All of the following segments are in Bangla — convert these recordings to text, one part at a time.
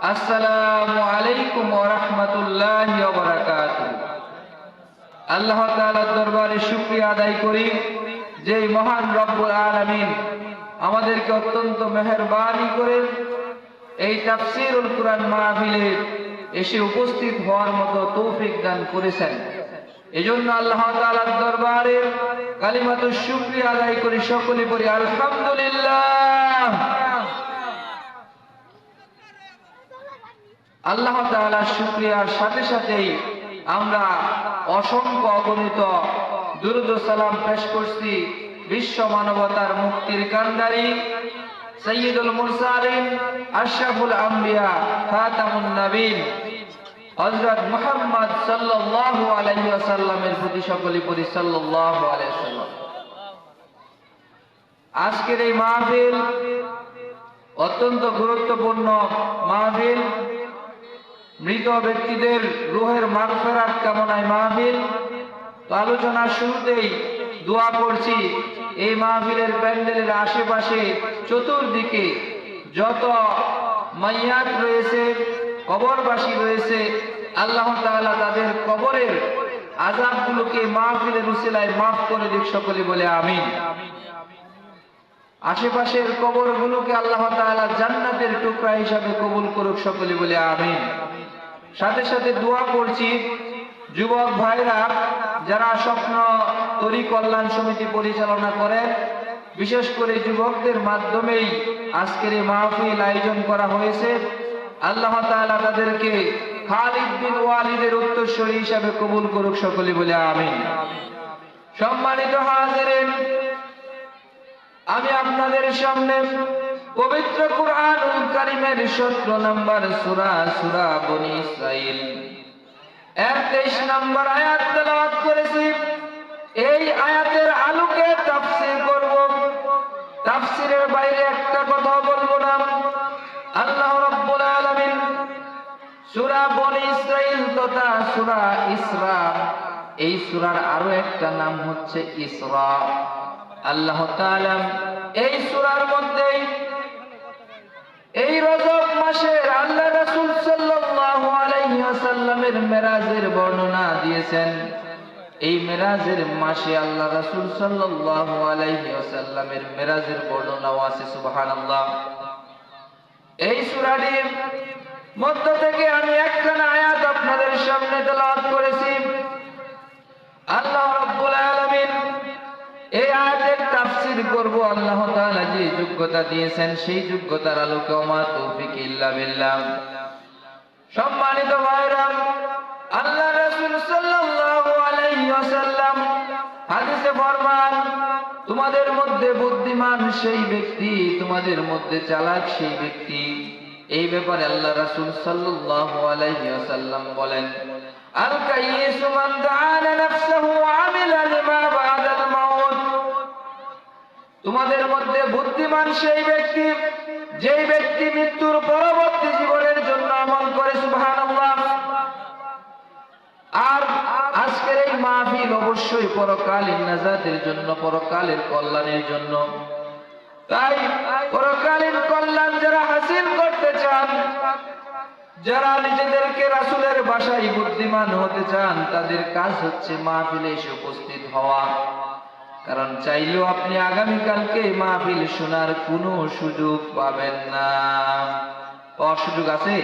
আসসালামু আলাইকুম ওয়া রাহমাতুল্লাহি ওয়া বারাকাতুহু। আল্লাহ তাআলার দরবারে শুকরিয়া আদায় করি যে মহান রব্বুল আলামিন আমাদেরকে অত্যন্ত মেহেরবানি করে এই তাফসীরুল কুরআন মাহফিলে এসে উপস্থিত হওয়ার মতো তৌফিক দান করেছেন। এজন্য আল্লাহ তাআলার দরবারে কালিমাতুশ শুকরিয়া আদায় করি, সকলে পড়ি আলহামদুলিল্লাহ। আল্লাহ তাআলার শুকরিয়ার সাথে সাথেই আমরা অসংখ্য অগণিত দুরূদ ও সালাম পেশ করছি বিশ্ব মানবতার মুক্তির কান্ডারি সাইয়্যিদুল মুরসালিন আশরাফুল আম্বিয়া খাতামুন নবীন হযরত মুহাম্মদ সাল্লাল্লাহু আলাইহি ওয়াসাল্লামের প্রতি সকলে পড়ি সাল্লাল্লাহু আলাইহি ওয়াসাল্লাম। আজকের এই মাহফিল অত্যন্ত গুরুত্বপূর্ণ মাহফিল, মৃত ব্যক্তিদের রূহের মাগফিরাত কামনায় মাহফিল। তো আলোচনার শুরুতেই দোয়া করছি এই মাহফিলের প্যান্ডেলের আশেপাশে চতুর্দিকে যত মাইয়াত রয়েছে, কবরবাসী রয়েছে, আল্লাহ তাআলা তাদের কবরের আযাবগুলোকে মাহফিলের উসিলায় মাফ করে দিক, সকলে বলে আমিন। আশেপাশের কবরগুলোকে আল্লাহ তাআলা জান্নাতের টুকরা হিসাবে কবুল করুক, সকলে বলে আমিন। সাথে সাথে দোয়া করছি যুবক ভাইরা যারা স্বপ্ন তরি কল্যাণ সমিতি পরিচালনা করেন, বিশেষ করে যুবকদের মাধ্যমেই আজকের এই মাহফিল আয়োজন করা হয়েছে। আল্লাহ তাআলা তাদেরকে খালিদ বিন ওয়ালিদের উত্তরসূরি হিসাবে কবুল করুক, সকলে বলে আমিন। সম্মানিত হাজিরিন, আমি আপনাদের সামনে পবিত্র কুরআনুল কারীমের 17 নম্বর সূরা বনী ইসরাঈল 23 নম্বর আয়াত তেলাওয়াত করেছি। এই আয়াতের আলোকে তাফসীর করব, তাফসীরের বাইরে একটা কথা বলবো না। আল্লাহ রাব্বুল আলামিন সূরা বনী ইসরাঈল তথা সূরা ইসরা, এই সূরার আরো একটা নাম হচ্ছে ইসরা। আল্লাহ তাআলা এই সূরার মধ্যে এই রজব মাসের আল্লাহ রাসূল সাল্লাল্লাহু আলাইহি ওয়াসাল্লামের মেরাজের বর্ণনা দিয়েছেন। এই মেরাজের মাসে আল্লাহ রাসূল সাল্লাল্লাহু আলাইহি ওয়াসাল্লামের মেরাজের বর্ণনাও আছে, সুবহানাল্লাহ। এই সূরাটির মধ্য থেকে আমি একখানা আয়াত আপনাদের সামনে তেলাওয়াত করেছি। আল্লাহ রাব্বুল আলামিন এই আয়াতের তাফসীর করব। আল্লাহ তাআলা যে যোগ্যতা দিয়েছেন সেই যোগ্যতার আলোকে, ওমা তৌফিক ইল্লা বিল্লাহ। সম্মানিত ভাইরা, আল্লাহ রাসূল সাল্লাল্লাহু আলাইহি ওয়াসাল্লাম হাদিসে ফরমান, তোমাদের মধ্যে বুদ্ধিমান সেই ব্যক্তি, তোমাদের মধ্যে চালাক সেই ব্যক্তি। এই ব্যাপারে আল্লাহ রাসূল সাল্লাল্লাহু আলাইহি ওয়াসাল্লাম বলেন, আল কাইয়িসু মান দাআনা নাফসাহু ওয়া আমিলা লিমা বা'দাল মাউত। তোমাদের মধ্যে বুদ্ধিমান সেই ব্যক্তি, যেই ব্যক্তি মৃত্যুর পরবর্তী জীবনের জন্য আমল করে, সুবহানাল্লাহ। আর আজকের এই মাহফিল অবশ্যই পরকালীন নাজাতের জন্য, পরকালের কল্যাণের জন্য। তাই পরকালীন কল্যাণ যারা হাসিল করতে চান, যারা নিজেদেরকে রাসূলের ভাষায় বুদ্ধিমান হতে চান, তাদের কাজ হচ্ছে মাহফিলে এসে উপস্থিত হওয়া। কারণ চাইলেও আপনি আগামীকালকে মাহফিল শোনার কোনো সুযোগ পাবেন না। সুযোগ আছে?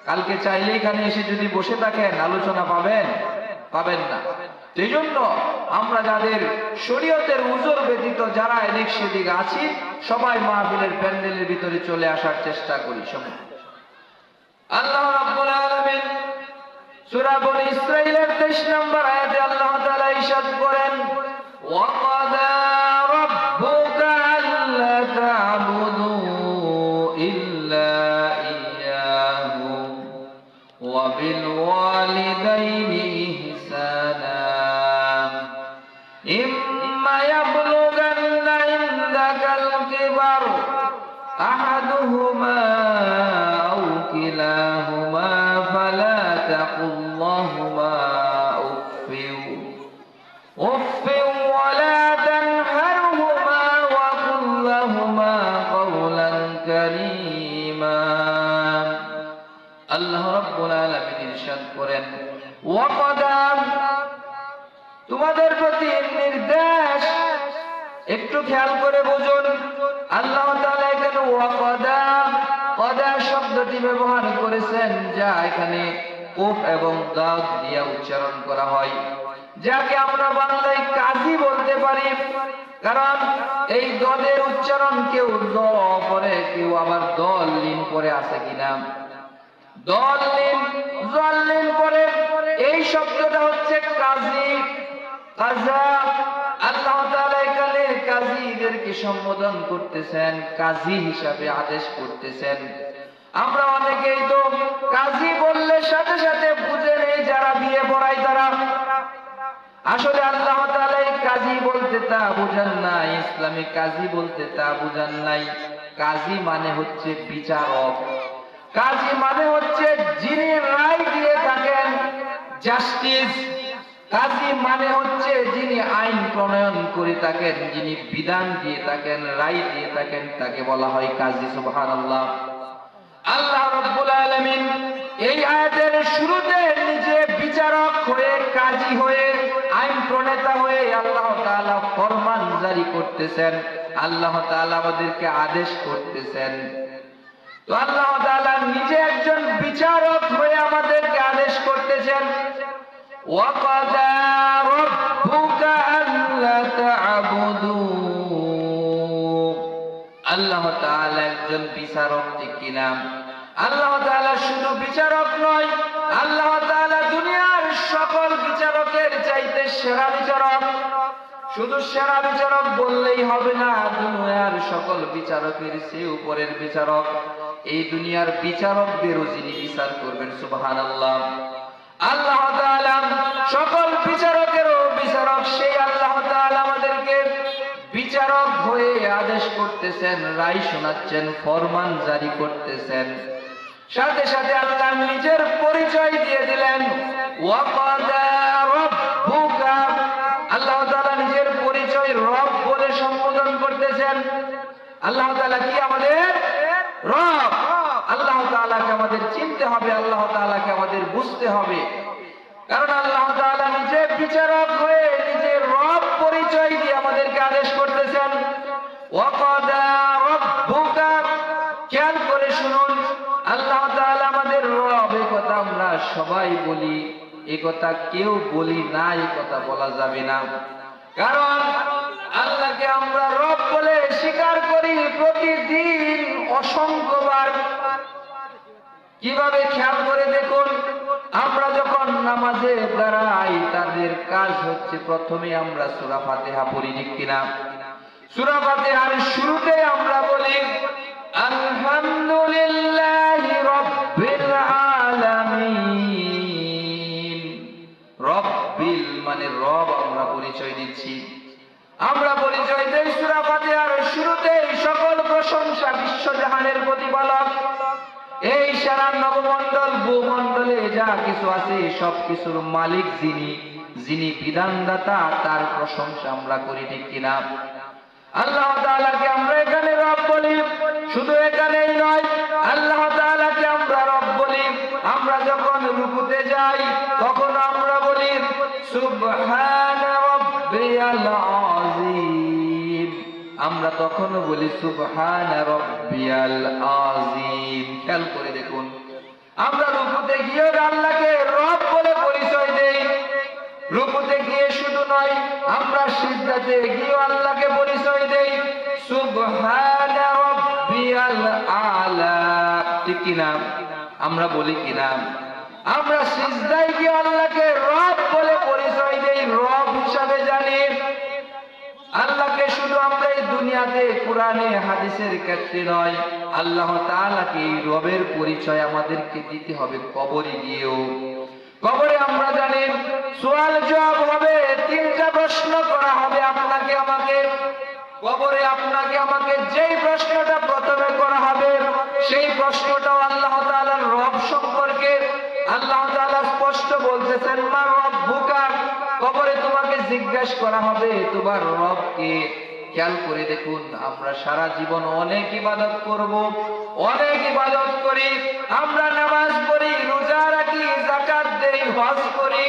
কালকে চাইলে এখানে এসে যদি বসে থাকেন আলোচনা পাবেন না। সেই জন্য আমরা যাদের শরীয়তের উযর ব্যতীত যারা এদিক সেদিক আছি, সবাই মাহফিলের প্যান্ডেলের ভিতরে চলে আসার চেষ্টা করি। সবাই আল্লাহ রাব্বুল আলামিন সূরা বনী ইসরাঈলের 23 নম্বর আয়াতে আল্লাহ তাআলা ইরশাদ করেন, ওয়া ক্বাদা রাব্বুকা আল্লা তা'বুদু ইল্লা ইয়্যাহু ওয়া বিল ওয়ালিদাইনি ইহসানা ইম্মা ইয়াবলুগান্না ইনদাকাল কিবার আহাদুহুমা كلاهما فلا تقل لهما أف ولا تنهرهما وقل لهما قولا كريما আল্লাহ রাব্বুল আলামিন ইরশাদ করেন, ওয়াকাদাম, তোমাদের প্রতি নির্দেশ, একটু খেয়াল করে বুঝুন। আল্লাহ তাআলা এখানে ওয়াকাদাম, কদা শব্দটি ব্যবহার করেছেন, যা এখানে কুফ এবং দাদ দিয়ে উচ্চারণ করা হয়, যাকে আমরা বাংলায় কাজী বলতে পারি। কারণ এই দলের উচ্চারণ কেউ দ পরে, কেউ আবার দল লিন পরে, আছে কিনা? দল লিন, জল লিন পরে। এই শব্দটা হচ্ছে কাজী, কাজা। আল্লাহ তাআলা এখানে কাজীদেরকে সম্বোধন করতেছেন, কাজী হিসাবে আদেশ করতেছেন। আমরা অনেকেই তো কাজী বললে সাথে সাথে বুঝে নেই যারা বিয়ে পড়ায় তারা। আসলে আল্লাহ তাআলা এই কাজী বলতে তা বুঝান নাই, ইসলামে কাজী বলতে তা বুঝান নাই। কাজী মানে হচ্ছে বিচারক, কাজী মানে হচ্ছে যিনি রায় দিয়ে থাকেন, জাস্টিস। কাজী মানে হচ্ছে যিনি আইন প্রণয়ন করে থাকেন, যিনি বিধান দিয়ে থাকেন, রায় দিয়ে থাকেন, তাকে বলা হয় কাজী। সুবহানাল্লাহ। আল্লাহ রাব্বুল আলামিন এই আয়াতের শুরুতে নিজে বিচারক হয়ে, কাজী হয়ে, আইন প্রণেতা হয়ে আল্লাহ তাআলা ফরমান জারি করতেছেন, আল্লাহ তাআলা আমাদেরকে আদেশ করতেছেন। তো আল্লাহ তাআলা নিজে একজন বিচারক হয়ে আমাদেরকে আদেশ করতেছেন, ওয়াকাদা রাব্বুকা আল্লা তা'বুদু। আল্লাহ তাআলা একজন বিচারক, ঠিক কিনা? আল্লাহ তাআলা শুধু বিচারক নয়, আল্লাহ তাআলা দুনিয়ার সকল বিচারকের চাইতে সেরা বিচারক। শুধু সেরা বিচারক বললেই হবে না, দুনিয়ার সকল বিচারকের চেয়ে উপরের বিচারক। এই দুনিয়ার বিচারকদেরও যিনি বিচার করবেন, সুবহানাল্লাহ। আল্লাহ তাআলা সকল বিচারকেরও বিচারক, সেই আল্লাহ তাআলা আমাদেরকে বিচারক হয়ে আদেশ করতেছেন, রায় শোনাচ্ছেন, ফরমান জারি করতেছেন। সাথে সাথে আল্লাহ নিজের পরিচয় দিয়ে দিলেন, ওয়াকাদা রাব্বুকা। আল্লাহ তাআলা নিজের পরিচয় রব বলে সম্বোধন করতেছেন। আল্লাহ তাআলা কি? আমাদের রব। আল্লাহ তাআলাকে আমাদের চিনতে হবে, আল্লাহ তাআলাকে আমাদের বুঝতে হবে। কারণ আল্লাহ তাআলা নিজে বিচারক হয়ে নিজে রব পরিচয় দিয়ে আমাদেরকে আদেশ করতেছেন, ওয়াকাদা রাব্বুকা। খেয়াল করে শুনুন, আল্লাহ তাআলা আমাদের রব, এই কথা আমরা সবাই বলি, এই কথা কেউ বলি না, এই কথা বলা যাবে না। কারণ আল্লাহকে আমরা রব বলে স্বীকার করি প্রতিদিন অসংখ্যবার। কিভাবে? খেয়াল করে দেখুন, আমরা যখন নামাজে দাঁড়াই, তাদের কাজ হচ্ছে প্রথমে আমরা সূরা ফাতিহা পড়ি, ঠিক কিনা? সূরা ফাতিহার শুরুতে আমরা বলি আলহামদুলিল্লাহি রাব্বিল আলামিন। রব্বিল মানে রব, আমরা পরিচয় দিচ্ছি। আমরা পরিচয় দেই সূরা ফাতিহার শুরুতে, সকল প্রশংসা বিশ্বজাহানের প্রতিপালক, এই সারা নবমণ্ডল ভূমণ্ডলে যা কিছু আছে সবকিছুর মালিক যিনি, যিনি বিধানদাতা, তার প্রশংসা আমরা করি, ঠিক কিনা? আল্লাহ তাআলাকে আমরা এখানে রব বলি। শুধু এখানেই নয়, আল্লাহ তাআলাকে আমরা রব বলি। আমরা যখন রুকুতে যাই তখন আমরা বলি সুবহানা রাব্বিয়াল আযীম। আমরা তখনও বলি সুবহানা রাব্বিয়াল আযীম। খেয়াল করে দেখুন, আমরা রুকুতে গিয়ে আল্লাহকে রব বলে পরিচয় দেই। রুকুতে গিয়ে শুধু নয়, আমরা সিজদাতে গিয়ে আল্লাহকে পরিচয় দেই সুবহানা রাব্বিয়াল আলা, ঠিক কিনা? আমরা বলি কিনা? আমরা সিজদায় গিয়ে আল্লাহকে রব বলে পরিচয় দেই, রব হিসাবে জানি। আল্লাহকে শুধু আমরা এই দুনিয়াতে, কোরআনে হাদিসের ক্ষেত্রে নয়, আল্লাহ তাআলাকে এই রবের পরিচয় আমাদেরকে দিতে হবে কবরে গিয়েও। কবরে আমরা জানি সওয়াল জবাব হবে, তিনটা প্রশ্ন করা হবে আপনাকে আমাকে। কবরে আপনাকে আমাকে যেই প্রশ্নটা প্রথমে করা হবে, সেই প্রশ্নটাও আল্লাহ তাআলার রব সম্পর্কে। আল্লাহ তাআলা স্পষ্ট বলতেছেন, মা রব্বুকা। কবরে তোমাকে জিজ্ঞাসা করা হবে তোমার রব কে। খেয়াল করে দেখুন, আমরা সারা জীবন অনেক ইবাদত করব, অনেক ইবাদত করি, আমরা নামাজ পড়ি, নামাজ পড়ি,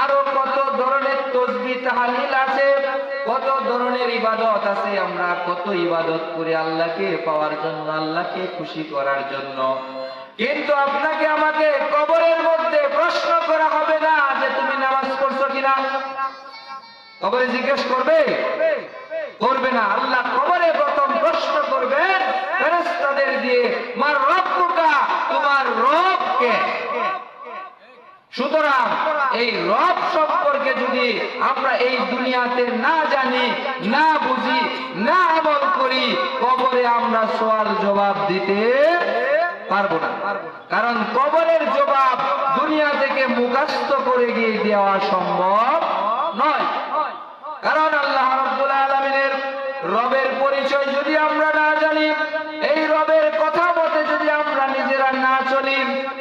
আরো কত ধরনের তাসবিহ তাহলিল আছে, কত ধরনের ইবাদত আছে। আমরা কত ইবাদত করি আল্লাহকে পাওয়ার জন্য, আল্লাহকে খুশি করার জন্য। কিন্তু আপনাকে আমাকে কবরের মধ্যে প্রশ্ন করা হবে না যে তুমি নামাজ পড়ছো কিনা। কবরে জিজ্ঞেস করবে? করবে না। আল্লাহ কবরে প্রথম প্রশ্ন করবেন ফেরেশতাদের দিয়ে, মার রব্বুকা, তোমার রব কে? সুতরাং এই রব সম্পর্কে যদি আমরা এই দুনিয়াতে না জানি, না বুঝি, না আমল করি, কবরে আমরা সওয়াল জবাব দিতে পারবো না। কারণ কবরের জবাব দুনিয়া থেকে মুখস্থ করে গিয়ে দেওয়া সম্ভব নয়। কারণ আল্লাহ রাব্বুল আলামিনের রবের পরিচয় যদি আমরা না জানি, এই রবের কথা মতে যদি আমরা নিজেরা না চলি,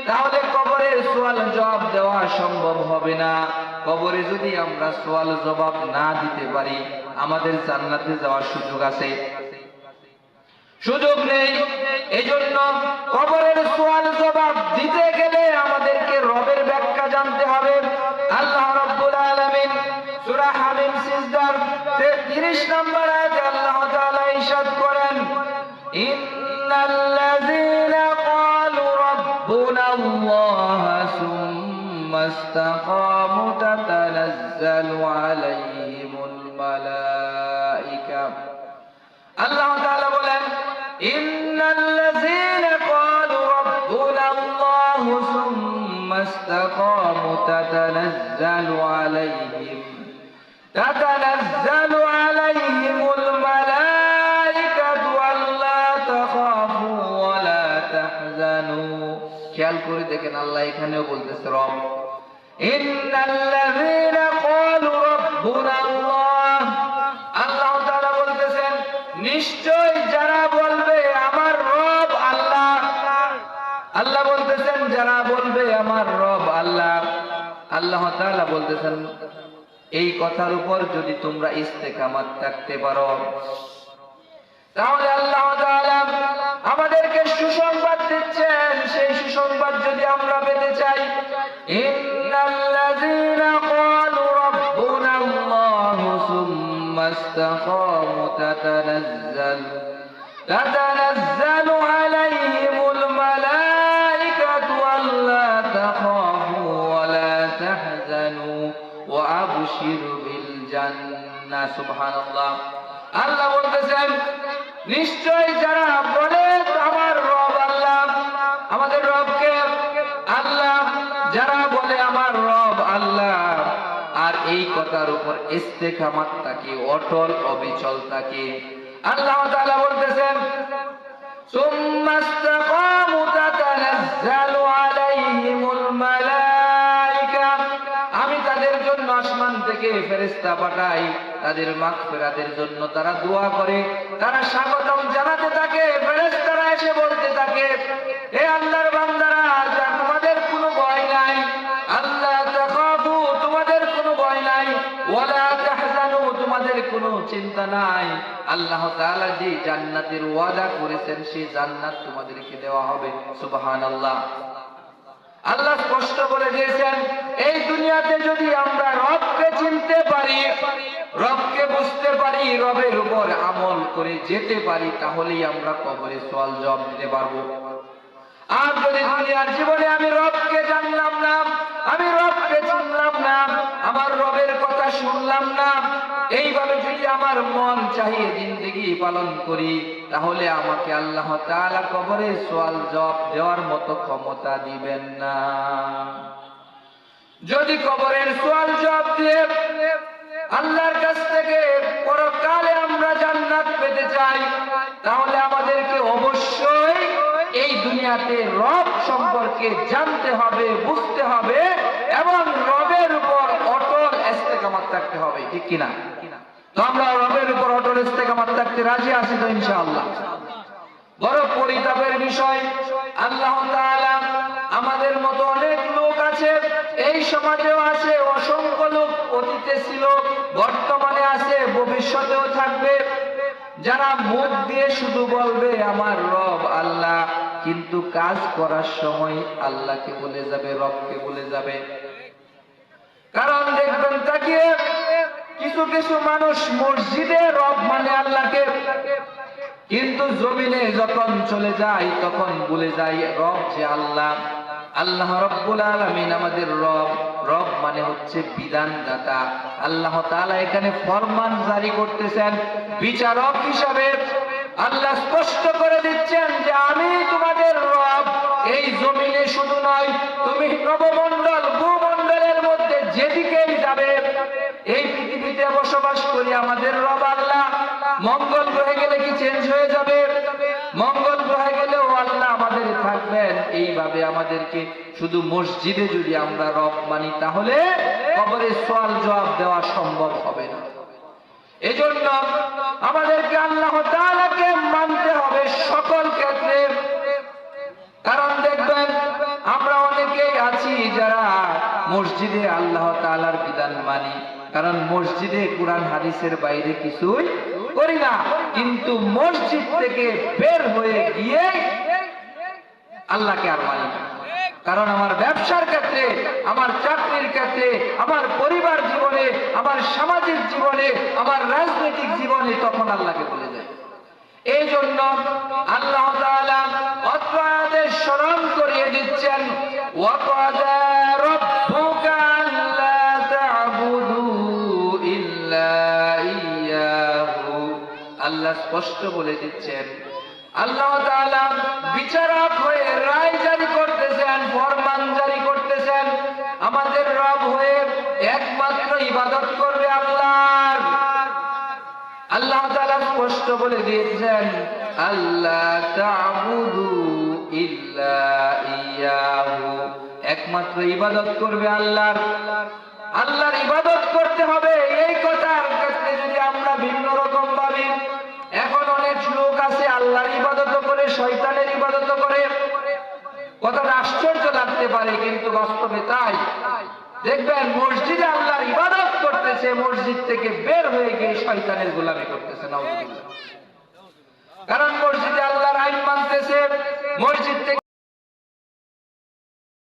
তাহলে কবরের সওয়াল জবাব দেওয়া সম্ভব হবে না। কবরে যদি আমরা সওয়াল জবাব না দিতে পারি, আমাদের জান্নাতে যাওয়ার সুযোগ আছে? সুযোগ নেই। এজন্য কবরের সওয়াল জবাব দিতে গেলে আমাদেরকে রবের ব্যাখ্যা জানতে হবে। আল্লাহ রাব্বুল আলামিন সূরা হামিম সিজদার 33 নম্বর আয়াতে আল্লাহ তাআলা ইরশাদ করেন, ইন্নাল্লাযীনা ক্বালু রাব্বুনাল্লাহ সুম্মা ইসতাকামু তাতানাজ্জালু আলাইহিমুল মালায়েকা। আল্লাহ তাআলা বলেন, ইন্নাল্লাযীনা ক্বালু রাব্বুনাল্লাহ সুম্মা ইসতাকামু তাতানাজ্জালু আলাইহিমুল মালায়েকাতু আল্লা তাখাফু ওয়া লা তাহজানু। খেয়াল করে দেখেন, আল্লাহ এখানেও বলতেছে রব। ইন্নাল্লাযীনা ক্বালু রাব্বুনাল্লাহ, আল্লাহ তাআলা বলতেছেন নিশ্চয় যারা বলবে আমার রব আল্লাহ। আল্লাহ বলতেছেন যারা বলবে আমার রব আল্লাহ। আল্লাহ তাআলা বলতেছেন এই কথার উপর যদি তোমরা ইস্তেকামাত থাকতে পারো, তাহলে আল্লাহ তাআলা আমাদেরকে সুসংবাদ দিচ্ছেন। সেই সুসংবাদ যদি আমরা পেতে চাই, ইন্নাল্লাযীনা ক্বালু রাব্বুনাল্লাহু সুম্মা ইসতাকামু তাতানাজ্জালু আলাইহিমুল মালায়েকাতু আল্লা তাখাফু ওয়া লা তাহজানু ওয়া আবশিরু বিল জান্নাহ। সুবহানাল্লাহ। আল্লাহ বলতেছেন নিশ্চয় যারা বলে আমার রব আল্লাহ, আমাদের রবকে আল্লাহ, যারা বলে আমার রব আল্লাহ, আর এই কথার উপর ইস্তেকামাত থাকে, অটল অবিচল থাকে, আল্লাহ তাআলা বলতেছেন সুম্মা ইসতাকামু তাতানাজ্জালু আলাইহিমুল মালায়েকা, আমি তাদের জন্য আসমান থেকে ফেরেশতা পাঠাই, তাদের মাগফিরাতের জন্য তারা দোয়া করে, তারা স্বাগতম জানাতে থাকে। ফেরেশতারা এসে বলতে থাকে, হে আল্লাহর বান্দারা, তোমাদের কোনো ভয় নাই, আল্লাহ তাখাফু, তোমাদের কোনো ভয় নাই, ওয়ালা তাহজানু, তোমাদের কোনো চিন্তা নাই। আল্লাহ তাআলা যে জান্নাতের ওয়াদা করেছেন সেই জান্নাত তোমাদেরকে দেওয়া হবে। সুবহানাল্লাহ। আল্লাহ স্পষ্ট বলে দিয়েছেন এই দুনিয়াতে যদি আমরা রবকে চিনতে পারি, রবকে বুঝতে পারি, রবের উপর আমল করে যেতে পারি, তাহলেই আমরা কবরে সওয়াল জবাব দিতে পারবো। আর যদি দুনিয়ার জীবনে আমি রবকে জানলাম না, আমি রবকে চিনলাম না, আমার রবের কথা শুনলাম না, এইভাবে যদি আমার মন চাহিয়ে জিন্দেগি পালন করি, তাহলে আমাকে আল্লাহ তাআলা কবরে সওয়াল জবাব দেওয়ার মতো ক্ষমতা দিবেন না। যদি কবরের সওয়াল জবাব দিয়ে আল্লাহর কাছ থেকে পরকালে আমরা জান্নাত পেতে চাই, তাহলে আমাদেরকে অবশ্যই এই দুনিয়াতে রব সম্পর্কে জানতে হবে, বুঝতে হবে এবং রবের উপর অটল ইস্তেকামাত থাকতে হবে। ঠিক কিনা? তো আমরা রবের উপর অটল ইস্তেকামাত থাকতে রাজি আছি তো ইনশাআল্লাহ? বড় পরিতাপের বিষয়, আল্লাহ তাআলা আমাদের মতো অনেক লোক আছে, এই সমাজেও আছে, অসংখ্য লোক অতীতে ছিল, বর্তমানে আছে, ভবিষ্যতেও থাকবে, যারা মুখ দিয়ে শুধু বলবে আমার রব আল্লাহ, কিন্তু কাজ করার সময় আল্লাহকে বলে যাবে, রবকে বলে যাবে। কারণ দেখবেন তাকিয়ে কিছু কিছু মানুষ মসজিদে রব মানে আল্লাহকে, কিন্তু জমিনে যখন চলে যায় তখন ভুলে যায় রব যে আল্লাহ। আল্লাহ রব্বুল আলামিন আমাদের রব। রব মানে হচ্ছে বিধানদাতা। আল্লাহ তাআলা এখানে ফরমান জারি করতেছেন বিচারক হিসাবে। আল্লাহ স্পষ্ট করে দিচ্ছেন যে আমি তোমাদের রব। এই জমিনে শুধু নয়, তুমি নবমণ্ডল ভূমণ্ডলের মধ্যে যেদিকেই যাবে, এই পৃথিবীতে বসবাস করি আমাদের রব আল্লাহ। মঙ্গল গ্রহে গেলে কি চেঞ্জ হয়ে যাবে? মঙ্গল গ্রহে গেলেও আল্লাহ আমাদের থাকবেন। এইভাবে আমাদেরকে শুধু মসজিদে যদি আমরা রব মানি, তাহলে কবরে সওয়াল জবাব দেওয়া সম্ভব হবে না। এজন্য আমাদেরকে আল্লাহ তাআলাকে মানতে হবে সকল ক্ষেত্রে। কারণ দেখবেন আমরা অনেকেই আছি যারা মসজিদে আল্লাহ তাআলার বিধান মানি, কারণ মসজিদে কোরআন হাদিসের বাইরে কিছুই করি না, কিন্তু মসজিদ থেকে বের হয়ে গিয়ে আল্লাহকে আর মানি না। কারণ আমার ব্যবসার ক্ষেত্রে, আমার চাকরির ক্ষেত্রে, আমার পরিবার জীবনে, আমার সামাজিক জীবনে, আমার রাজনৈতিক জীবনে তখন আল্লাহকে ভুলে যায়। এই জন্য আল্লাহ তাআলা অত্র আয়াতে স্মরণ করিয়ে দিচ্ছেন, ওয়াকাদা রাব্বুকা আল্লা তা'বুদু ইল্লা ইয়্যাহু। আল্লাহ স্পষ্ট বলে দিচ্ছেন, আল্লাহ তাআলা বিচারক হয়ে রায় জারি করতেছেন, ফরমান জারি করতেছেন। আমাদের রব হয়ে একমাত্র ইবাদত করবে আল্লাহর। আল্লাহ তাআলা স্পষ্ট বলে দিয়েছেন, আল্লাহ তা'বুদু ইল্লা ইয়্যাহু, একমাত্র ইবাদত করবে আল্লাহর। আল্লাহর ইবাদত করতে হবে, এই কথার ক্ষেত্রে যদি আমরা ভিন্ন রকম ভাবি, এখন অনেক লোক আছে আল্লাহর ইবাদত করে শয়তানের ইবাদত করে। কথাটা আশ্চর্য লাগতে পারে, কিন্তু বাস্তবে তাই। দেখবেন মসজিদে আল্লাহর ইবাদত করতেছে, মসজিদ থেকে বের হয়ে গিয়ে শয়তানের গোলামি করতেছে। নাউজুবিল্লাহ। কারণ মসজিদে আল্লাহ